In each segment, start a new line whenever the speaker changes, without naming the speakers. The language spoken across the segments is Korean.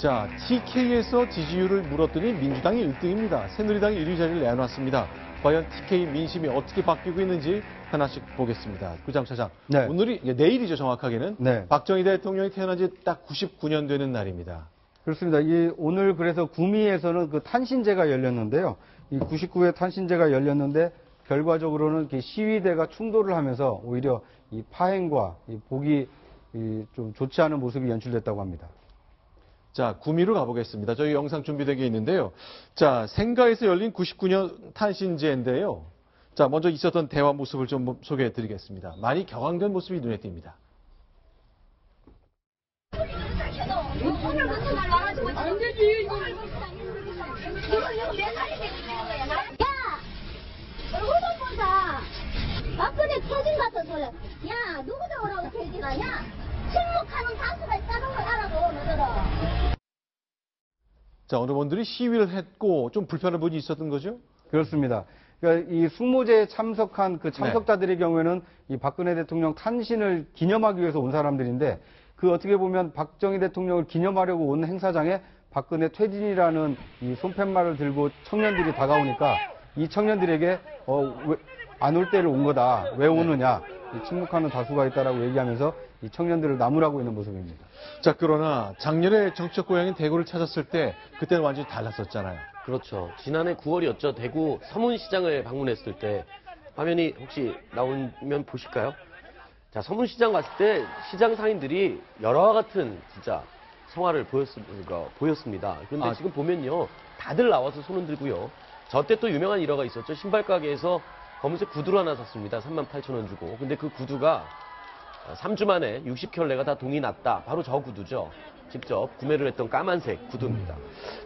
자, TK에서 지지율을 물었더니 민주당이 1등입니다. 새누리당이 1위 자리를 내놨습니다. 과연 TK 민심이 어떻게 바뀌고 있는지 하나씩 보겠습니다. 구장 차장,
네.
내일이죠, 정확하게는.
네.
박정희 대통령이 태어난 지 딱 99년 되는 날입니다.
그렇습니다. 오늘 그래서 구미에서는 그 탄신제가 열렸는데요. 이 99회 탄신제가 열렸는데 결과적으로는 시위대가 충돌을 하면서 오히려 이 파행과 이 보기 좀 좋지 않은 모습이 연출됐다고 합니다.
자, 구미로 가보겠습니다. 저희 영상 준비된 게 있는데요. 자, 생가에서 열린 99년 탄신제인데요. 자, 먼저 있었던 대화 모습을 좀 소개해 드리겠습니다. 많이 격앙된 모습이 눈에 띕니다.
오늘 무슨 말 와가지고 안 되지. 이거 내 살이 되는 거야. 야, 얼굴 좀 보자. 박근혜 퇴진 같은 소리. 야, 누구 잡으라고 퇴진하냐? 침묵하는 다수가 있다는 걸 알아도 너들은.
자, 어느 분들이 시위를 했고 좀 불편한 부분이 있었던 거죠?
그렇습니다. 그러니까 이 숙모제에 참석한 그 참석자들의 경우에는 이 박근혜 대통령 탄신을 기념하기 위해서 온 사람들인데 그 어떻게 보면 박정희 대통령을 기념하려고 온 행사장에 박근혜 퇴진이라는 이 손팻말을 들고 청년들이 다가오니까 이 청년들에게 안 올 때를 온 거다. 왜 오느냐. 이 침묵하는 다수가 있다라고 얘기하면서 이 청년들을 나무라고 있는 모습입니다.
자, 그러나 작년에 정치적 고향인 대구를 찾았을 때 그때는 완전히 달랐었잖아요.
그렇죠. 지난해 9월이었죠. 대구 서문시장을 방문했을 때 화면이 혹시 나오면 보실까요? 자, 서문시장 갔을 때 시장 상인들이 열화와 같은 진짜 성화를 보였습니다. 그런데 지금 보면요. 다들 나와서 손을 들고요. 저 때 또 유명한 일화가 있었죠. 신발 가게에서 검은색 구두를 하나 샀습니다. 38,000원 주고. 근데 그 구두가 3주 만에 60켤레가 다 동이 났다. 바로 저 구두죠. 직접 구매를 했던 까만색 구두입니다.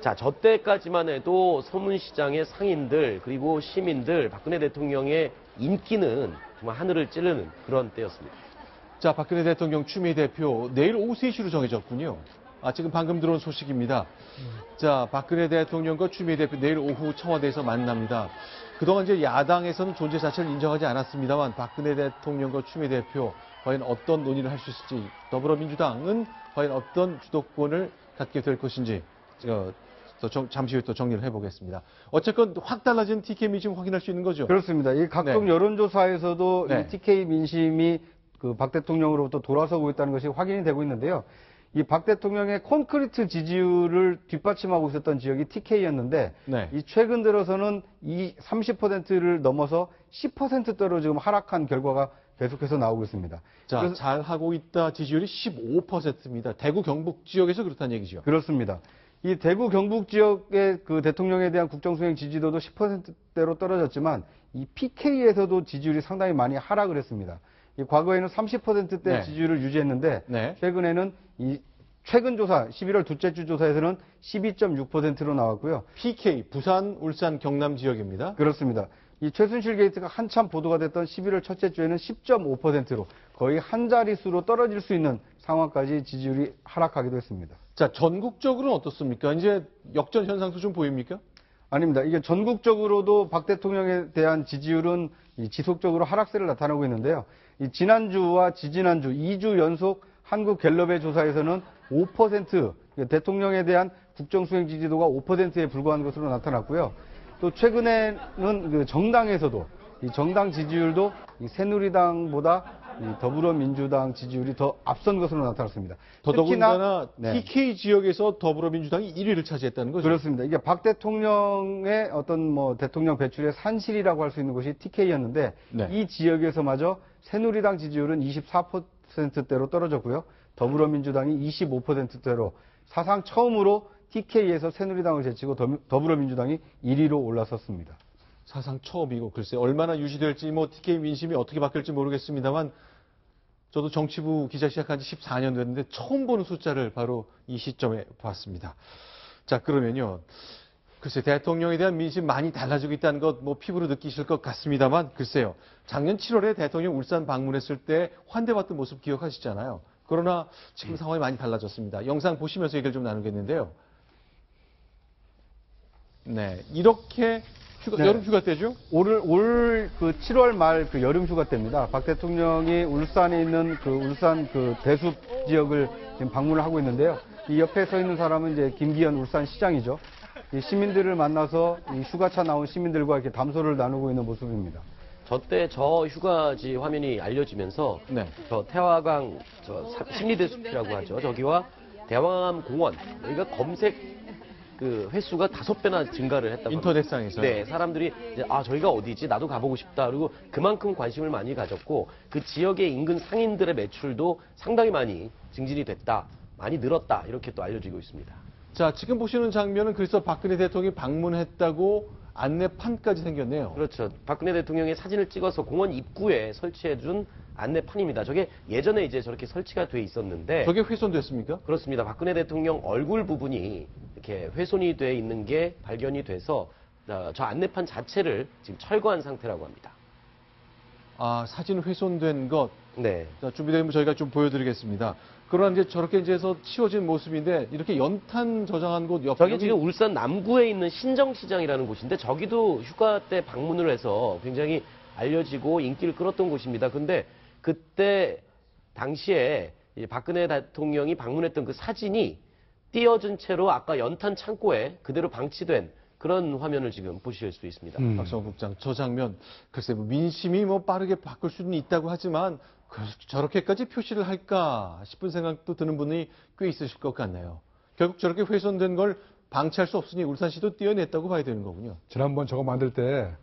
자, 저 때까지만 해도 서문시장의 상인들 그리고 시민들 박근혜 대통령의 인기는 정말 하늘을 찌르는 그런 때였습니다.
자, 박근혜 대통령 추미애 대표 내일 오후 3시로 정해졌군요. 지금 방금 들어온 소식입니다. 자, 박근혜 대통령과 추미애 대표 내일 오후 청와대에서 만납니다. 그동안 이제 야당에서는 존재 자체를 인정하지 않았습니다만 박근혜 대통령과 추미애 대표 과연 어떤 논의를 할 수 있을지, 더불어민주당은 과연 어떤 주도권을 갖게 될 것인지 잠시 후에 또 정리를 해보겠습니다. 어쨌건 확 달라진 TK 민심 확인할 수 있는 거죠?
그렇습니다. 이 각종 여론조사에서도 이 TK 민심이 그 박 대통령으로부터 돌아서고 있다는 것이 확인이 되고 있는데요. 이 박 대통령의 콘크리트 지지율을 뒷받침하고 있었던 지역이 TK였는데 이 최근 들어서는 이 30%를 넘어서 10%대로 지금 하락한 결과가 계속해서 나오고 있습니다.
자, 잘하고 있다 지지율이 15%입니다. 대구 경북 지역에서 그렇다는 얘기죠.
그렇습니다. 이 대구 경북 지역의 그 대통령에 대한 국정수행 지지도도 10%대로 떨어졌지만 이 PK에서도 지지율이 상당히 많이 하락을 했습니다. 이 과거에는 30%대 지지율을 유지했는데 최근에는 이 최근 조사 11월 둘째 주 조사에서는 12.6%로 나왔고요.
PK 부산, 울산, 경남 지역입니다.
그렇습니다. 이 최순실 게이트가 한참 보도가 됐던 11월 첫째 주에는 10.5%로 거의 한 자릿수로 떨어질 수 있는 상황까지 지지율이 하락하기도 했습니다.
자, 전국적으로는 어떻습니까? 이제 역전 현상도 좀 보입니까?
아닙니다. 이게 전국적으로도 박 대통령에 대한 지지율은 지속적으로 하락세를 나타내고 있는데요. 이 지난주와 지지난주 2주 연속 한국갤럽의 조사에서는 5% 대통령에 대한 국정수행 지지도가 5%에 불과한 것으로 나타났고요. 또 최근에는 그 정당에서도 이 정당 지지율도 이 새누리당보다 이 더불어민주당 지지율이 더 앞선 것으로 나타났습니다.
더더군다나 TK 지역에서 더불어민주당이 1위를 차지했다는 거죠.
그렇습니다. 이게 박 대통령의 어떤 대통령 배출의 산실이라고 할 수 있는 것이 TK였는데 이 지역에서마저 새누리당 지지율은 24%대로 떨어졌고요. 더불어민주당이 25%대로 사상 처음으로 TK에서 새누리당을 제치고 더불어민주당이 1위로 올라섰습니다.
사상 처음이고 글쎄 얼마나 유지될지 TK 민심이 어떻게 바뀔지 모르겠습니다만 저도 정치부 기자 시작한 지 14년 됐는데 처음 보는 숫자를 바로 이 시점에 봤습니다. 자, 그러면요. 글쎄 대통령에 대한 민심 많이 달라지고 있다는 것 피부로 느끼실 것 같습니다만 글쎄요. 작년 7월에 대통령 울산 방문했을 때 환대받던 모습 기억하시잖아요. 그러나 지금 상황이 많이 달라졌습니다. 영상 보시면서 얘기를 좀 나누겠는데요. 네, 이렇게 여름 휴가 때죠?
올 그 7월 말 그 여름 휴가 때입니다. 박 대통령이 울산에 있는 그 울산 그 대숲 지역을 지금 방문을 하고 있는데요. 이 옆에 서 있는 사람은 이제 김기현 울산시장이죠. 이 시민들을 만나서 이 휴가차 나온 시민들과 이렇게 담소를 나누고 있는 모습입니다.
저 휴가지 화면이 알려지면서
네.
저 태화강 심리대 숲이라고 하죠. 저기와 대왕암 공원 여기가 검색 그 횟수가 5배나 증가를 했다고
인터넷상에서요?
네, 사람들이 이제 저희가 어디지? 나도 가보고 싶다. 그리고 그만큼 관심을 많이 가졌고 그 지역의 인근 상인들의 매출도 상당히 많이 증진이 됐다. 많이 늘었다. 이렇게 또 알려지고 있습니다.
자, 지금 보시는 장면은 그래서 박근혜 대통령이 방문했다고 안내판까지 생겼네요.
그렇죠. 박근혜 대통령의 사진을 찍어서 공원 입구에 설치해준 안내판입니다. 저게 예전에 이제 저렇게 설치가 돼 있었는데
저게 훼손됐습니까?
그렇습니다. 박근혜 대통령 얼굴 부분이 이렇게 훼손이 돼 있는 게 발견이 돼서 저 안내판 자체를 지금 철거한 상태라고 합니다.
아, 사진 훼손된 것.
네.
자, 준비되면 저희가 좀 보여드리겠습니다. 그러나 이제 저렇게 이제 해서 치워진 모습인데 이렇게 연탄 저장한 곳 옆에
저기 지금 울산 남구에 있는 신정시장이라는 곳인데 저기도 휴가 때 방문을 해서 굉장히 알려지고 인기를 끌었던 곳입니다. 근데 그때 당시에 이제 박근혜 대통령이 방문했던 그 사진이 띄어진 채로 아까 연탄 창고에 그대로 방치된 그런 화면을 지금 보실 수 있습니다.
박성호 국장, 저 장면 글쎄 뭐 민심이 뭐 빠르게 바꿀 수는 있다고 하지만 저렇게까지 표시를 할까 싶은 생각도 드는 분이 꽤 있으실 것 같네요. 결국 저렇게 훼손된 걸 방치할 수 없으니 울산시도 띄어냈다고 봐야 되는 거군요.
지난번 저거 만들 때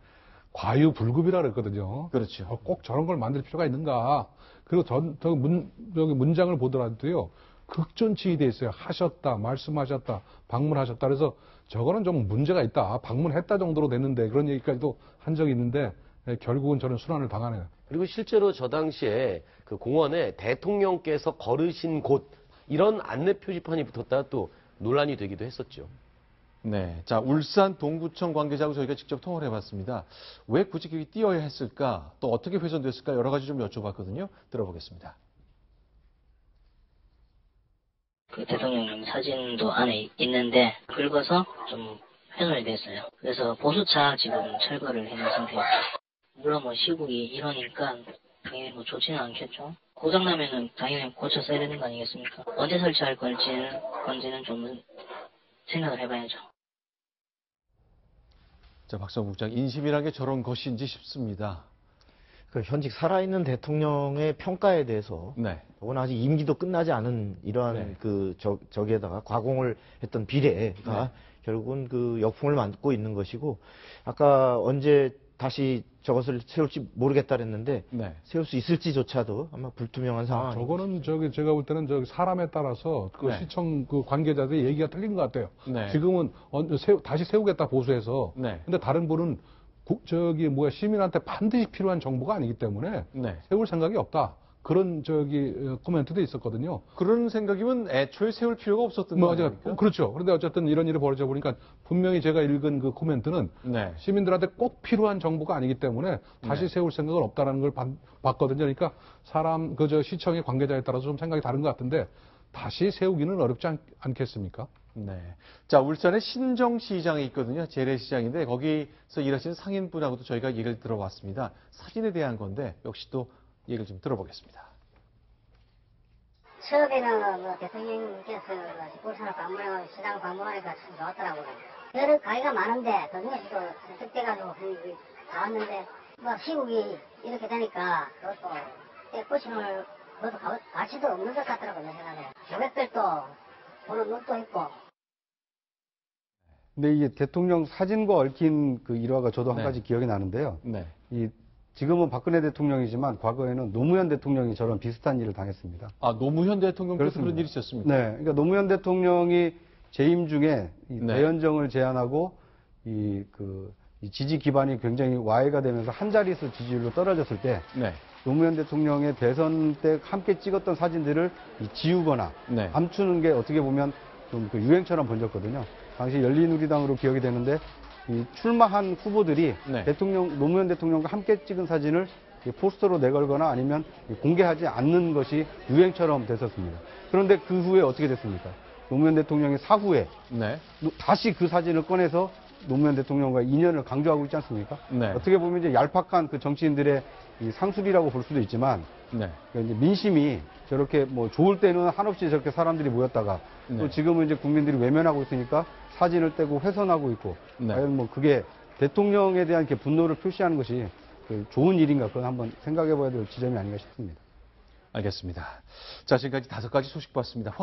과유불급이라 그랬거든요.
그렇죠.
꼭 저런 걸 만들 필요가 있는가. 그리고 여기 문장을 보더라도요. 극존치이 돼 있어요. 하셨다, 말씀하셨다, 방문하셨다. 그래서 저거는 좀 문제가 있다. 방문했다 정도로 됐는데 그런 얘기까지도 한 적이 있는데 결국은 저는 순환을 당하네요.
그리고 실제로 저 당시에 그 공원에 대통령께서 걸으신 곳 이런 안내 표지판이 붙었다가 또 논란이 되기도 했었죠.
네. 자, 울산 동구청 관계자하고 저희가 직접 통화를 해봤습니다. 왜 굳이 그게 띄어야 했을까? 또 어떻게 훼손됐을까? 여러 가지 좀 여쭤봤거든요. 들어보겠습니다.
그 대통령 사진도 안에 있는데 긁어서 좀 훼손이 됐어요. 그래서 보수차 지금 철거를 해놓은 상태입니다. 물론 뭐 시국이 이러니까 당연히 뭐 좋지는 않겠죠. 고장나면은 당연히 고쳐 써야 되는 거 아니겠습니까? 언제 설치할 건지는 좀 생각을 해봐야죠.
자, 박성호 국장, 인심이란 게 저런 것인지 싶습니다.
그 현직 살아있는 대통령의 평가에 대해서
네.
저건 아직 임기도 끝나지 않은 이러한
네.
저기에다가 과공을 했던 비례가
네.
결국은 그 역풍을 맞고 있는 것이고 아까 언제 다시 저것을 세울지 모르겠다 그랬는데
네.
세울 수 있을지조차도 아마 불투명한 상황.
저거는 제가 볼 때는 사람에 따라서 그
네.
시청 그 관계자들의 얘기가 틀린 것 같아요.
네.
지금은 다시 세우겠다 보수해서.
네.
근데 다른 분은 시민한테 반드시 필요한 정보가 아니기 때문에
네.
세울 생각이 없다. 그런 코멘트도 있었거든요.
그런 생각이면 애초에 세울 필요가 없었던 거 아닙니까?
그렇죠. 그런데 어쨌든 이런 일이 벌어져 보니까 분명히 제가 읽은 그 코멘트는
네.
시민들한테 꼭 필요한 정보가 아니기 때문에 다시
네.
세울 생각은 없다라는 걸 봤거든요. 그러니까 시청의 관계자에 따라서 좀 생각이 다른 것 같은데 다시 세우기는 어렵지 않겠습니까?
네. 자, 울산의 신정시장이 있거든요. 재래시장인데 거기서 일하시는 상인분하고도 저희가 얘기를 들어봤습니다. 사진에 대한 건데 역시 또 얘기를 좀 들어보겠습니다.
처음에는 뭐 대통령께서 울산을 방문하고 시장 방문하니까 참 좋았더라고요. 여러 가게가 많은데 그중에서도 선택돼가지고 나왔는데 뭐 시국이 이렇게 되니까 그것도 깨끗이는 그것도 가치도 없는 것 같더라고요. 내 생각에. 고객들도 보는 눈도 있고.
근데 이게 대통령 사진과 얽힌 그 일화가 저도 한
네.
가지 기억이 나는데요.
네.
지금은 박근혜 대통령이지만 과거에는 노무현 대통령이 저런 비슷한 일을 당했습니다.
아, 노무현 대통령께서
그렇습니다.
그런 일이 있었습니까?
네, 그러니까 노무현 대통령이 재임 중에 이
네.
대연정을 제안하고 이 지지 기반이 굉장히 와해가 되면서 한 자릿수 지지율로 떨어졌을 때
네.
노무현 대통령의 대선 때 함께 찍었던 사진들을 지우거나
네.
감추는 게 어떻게 보면 좀 그 유행처럼 번졌거든요. 당시 열린우리당으로 기억이 되는데 이 출마한 후보들이
네.
노무현 대통령과 함께 찍은 사진을 포스터로 내걸거나 아니면 공개하지 않는 것이 유행처럼 됐었습니다. 그런데 그 후에 어떻게 됐습니까? 노무현 대통령이 사후에
네.
다시 그 사진을 꺼내서 노무현 대통령과 인연을 강조하고 있지 않습니까?
네.
어떻게 보면 이제 얄팍한 그 정치인들의 이 상술이라고 볼 수도 있지만
네.
이제 민심이 저렇게 뭐 좋을 때는 한없이 저렇게 사람들이 모였다가
네.
또 지금은 이제 국민들이 외면하고 있으니까 사진을 떼고 훼손하고 있고
네.
과연 뭐 그게 대통령에 대한 이렇게 분노를 표시하는 것이 그 좋은 일인가 그건 한번 생각해 봐야 될 지점이 아닌가 싶습니다.
알겠습니다. 자, 지금까지 5가지 소식 봤습니다.